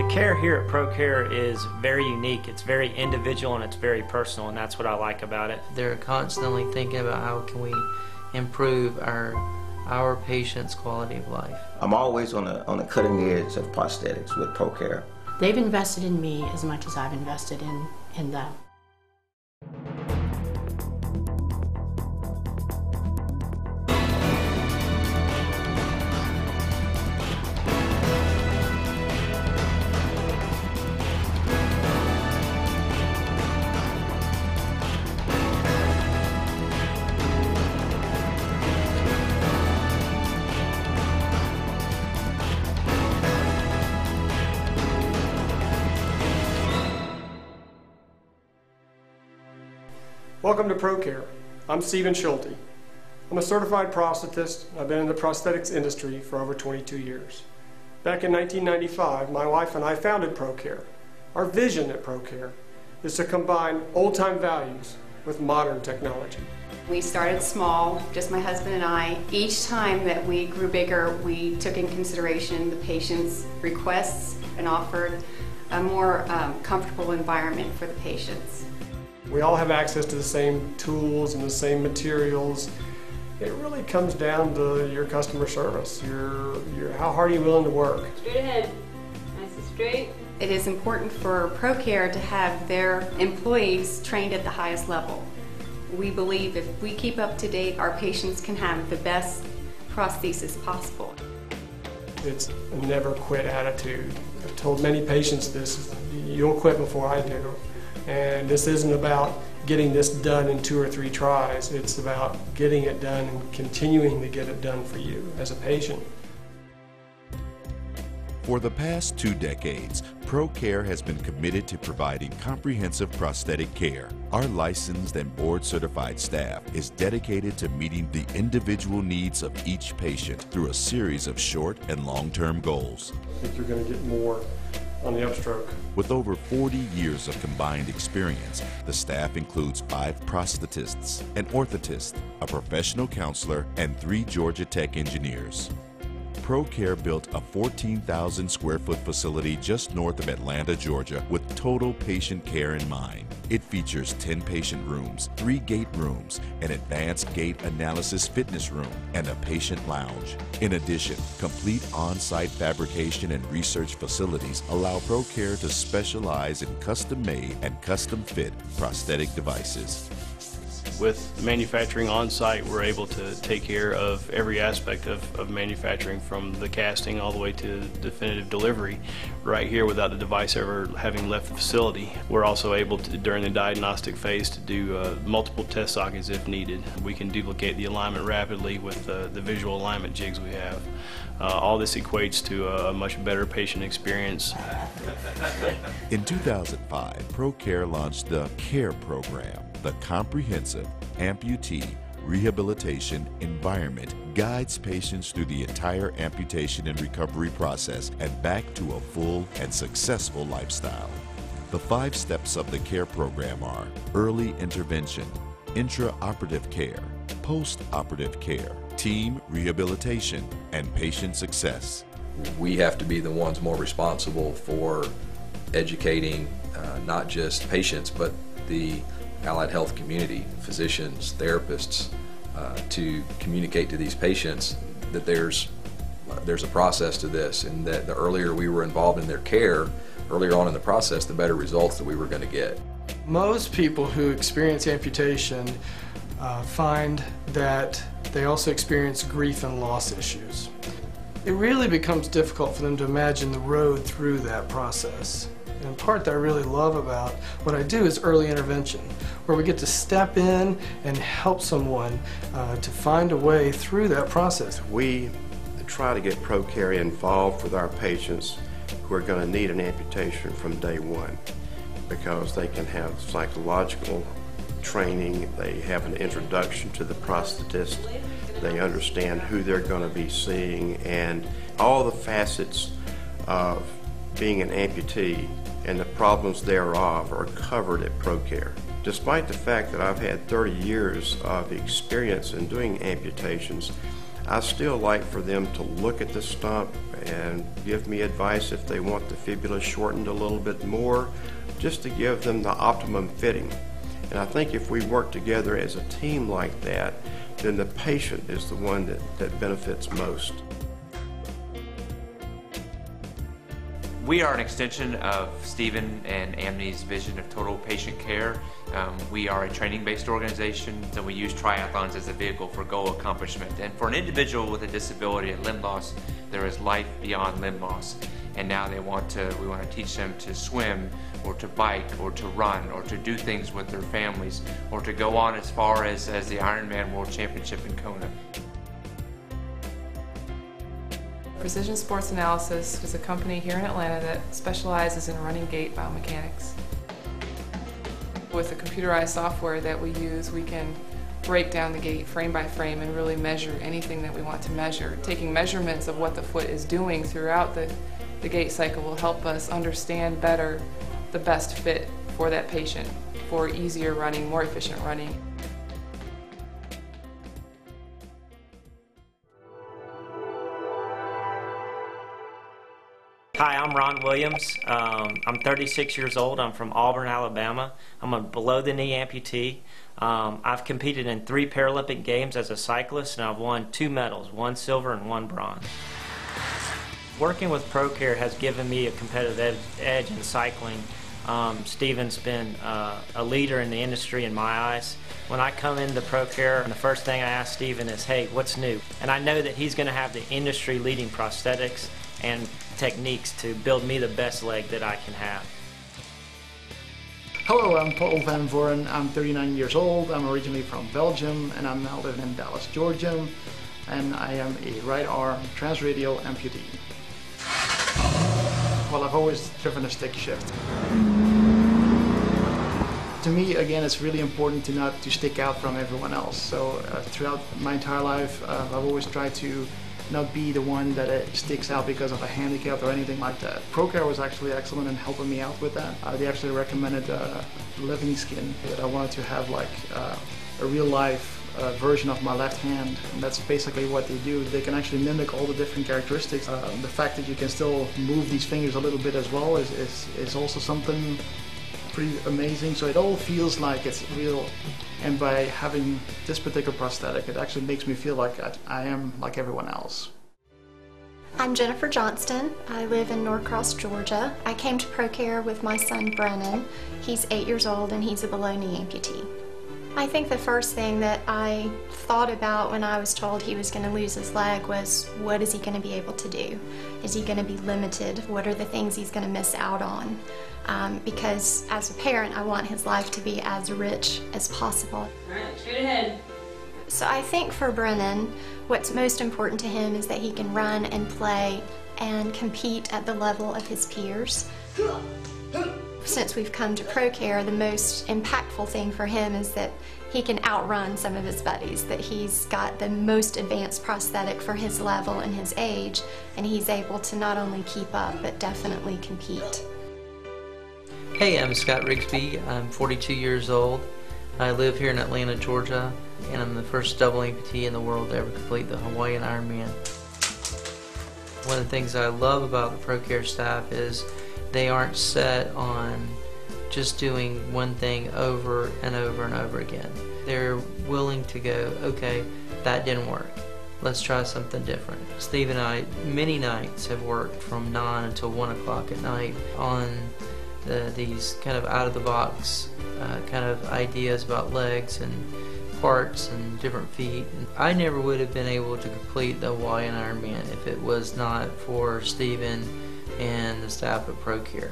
care here at ProCare is very unique. It's very individual and it's very personal, and that's what I like about it. They're constantly thinking about how can we improve our patients' quality of life. I'm always on the cutting edge of prosthetics with ProCare. They've invested in me as much as I've invested in them. Welcome to ProCare. I'm Amne Schulte. I'm a certified prosthetist. I've been in the prosthetics industry for over 22 years. Back in 1995, my wife and I founded ProCare. Our vision at ProCare is to combine old-time values with modern technology. We started small, just my husband and I. Each time that we grew bigger, we took in consideration the patient's requests and offered a more comfortable environment for the patients. We all have access to the same tools and the same materials. It really comes down to your customer service. How hard are you willing to work? Straight ahead, nice and straight. It is important for ProCare to have their employees trained at the highest level. We believe if we keep up to date, our patients can have the best prosthesis possible. It's a never quit attitude. I've told many patients this, you'll quit before I do. And this isn't about getting this done in 2 or 3 tries. It's about getting it done and continuing to get it done for you as a patient. For the past 2 decades, ProCare has been committed to providing comprehensive prosthetic care. Our licensed and board-certified staff is dedicated to meeting the individual needs of each patient through a series of short and long-term goals. I think you're going to get more on the upstroke. With over 40 years of combined experience, the staff includes 5 prosthetists, an orthotist, a professional counselor, and 3 Georgia Tech engineers. ProCare built a 14,000 square foot facility just north of Atlanta, Georgia, with total patient care in mind. It features 10 patient rooms, 3 gait rooms, an advanced gait analysis fitness room, and a patient lounge. In addition, complete on-site fabrication and research facilities allow ProCare to specialize in custom-made and custom-fit prosthetic devices. With manufacturing on site, we're able to take care of every aspect of manufacturing, from the casting all the way to definitive delivery right here without the device ever having left the facility. We're also able to, during the diagnostic phase, to do multiple test sockets if needed. We can duplicate the alignment rapidly with the visual alignment jigs we have. All this equates to a much better patient experience. In 2005, ProCare launched the CARE program. The comprehensive amputee rehabilitation environment guides patients through the entire amputation and recovery process and back to a full and successful lifestyle. The 5 steps of the CARE program are early intervention, intraoperative care, post-operative care, team rehabilitation, and patient success. We have to be the ones more responsible for educating not just patients, but the allied health community, physicians, therapists, to communicate to these patients that there's a process to this, and that the earlier we were involved in their care, earlier on in the process, the better results that we were going to get. Most people who experience amputation find that they also experience grief and loss issues. It really becomes difficult for them to imagine the road through that process. And the part that I really love about what I do is early intervention, where we get to step in and help someone to find a way through that process. We try to get ProCare involved with our patients who are going to need an amputation from day one, because they can have psychological training, they have an introduction to the prosthetist, they understand who they're going to be seeing, and all the facets of being an amputee and the problems thereof are covered at ProCare. Despite the fact that I've had 30 years of experience in doing amputations, I still like for them to look at the stump and give me advice if they want the fibula shortened a little bit more, just to give them the optimum fitting. And I think if we work together as a team like that, then the patient is the one that benefits most. We are an extension of Stephen and Amne's vision of total patient care. We are a training-based organization, and we use triathlons as a vehicle for goal accomplishment. And for an individual with a disability and limb loss, there is life beyond limb loss. And now we want to teach them to swim, or to bike, or to run, or to do things with their families, or to go on as far as the Ironman World Championship in Kona. Precision Sports Analysis is a company here in Atlanta that specializes in running gait biomechanics. With the computerized software that we use, we can break down the gait frame by frame and really measure anything that we want to measure. Taking measurements of what the foot is doing throughout the gait cycle will help us understand better the best fit for that patient, for easier running, more efficient running. Hi, I'm Ron Williams. I'm 36 years old. I'm from Auburn, Alabama. I'm a below-the-knee amputee. I've competed in 3 Paralympic Games as a cyclist, and I've won 2 medals, 1 silver and 1 bronze. Working with ProCare has given me a competitive edge in cycling. Stephen's been a leader in the industry in my eyes. When I come into ProCare, the first thing I ask Stephen is, hey, what's new? And I know that he's going to have the industry-leading prosthetics and techniques to build me the best leg that I can have. Hello, I'm Paul Van Voren. I'm 39 years old. I'm originally from Belgium, and I'm now living in Dallas, Georgia. And I am a right arm transradial amputee. Well, I've always driven a stick shift. To me, again, it's really important to stick out from everyone else. So throughout my entire life, I've always tried to not be the one that sticks out because of a handicap or anything like that. ProCare was actually excellent in helping me out with that. They actually recommended living skin, that I wanted to have like a real life version of my left hand, and that's basically what they do. They can actually mimic all the different characteristics. The fact that you can still move these fingers a little bit as well is also something pretty amazing. So it all feels like it's real, and by having this particular prosthetic, it actually makes me feel like I am like everyone else. I'm Jennifer Johnston. I live in Norcross, Georgia. I came to ProCare with my son Brennan. He's 8 years old and he's a below-knee amputee. I think the first thing that I thought about when I was told he was going to lose his leg was, what is he going to be able to do? Is he going to be limited? What are the things he's going to miss out on? Because as a parent, I want his life to be as rich as possible. All right, straight ahead. So I think for Brennan, what's most important to him is that he can run and play and compete at the level of his peers. Since we've come to ProCare, the most impactful thing for him is that he can outrun some of his buddies, that he's got the most advanced prosthetic for his level and his age, and he's able to not only keep up, but definitely compete. Hey, I'm Scott Rigsby. I'm 42 years old. I live here in Atlanta, Georgia, and I'm the first double amputee in the world to ever complete the Hawaiian Ironman. One of the things I love about the ProCare staff is they aren't set on just doing one thing over and over and over again. They're willing to go, okay, that didn't work. Let's try something different. Steve and I, many nights, have worked from 9 until 1 o'clock at night on these kind of out-of-the-box kind of ideas about legs and parts and different feet. And I never would have been able to complete the Hawaiian Ironman if it was not for Steven and the staff at ProCare.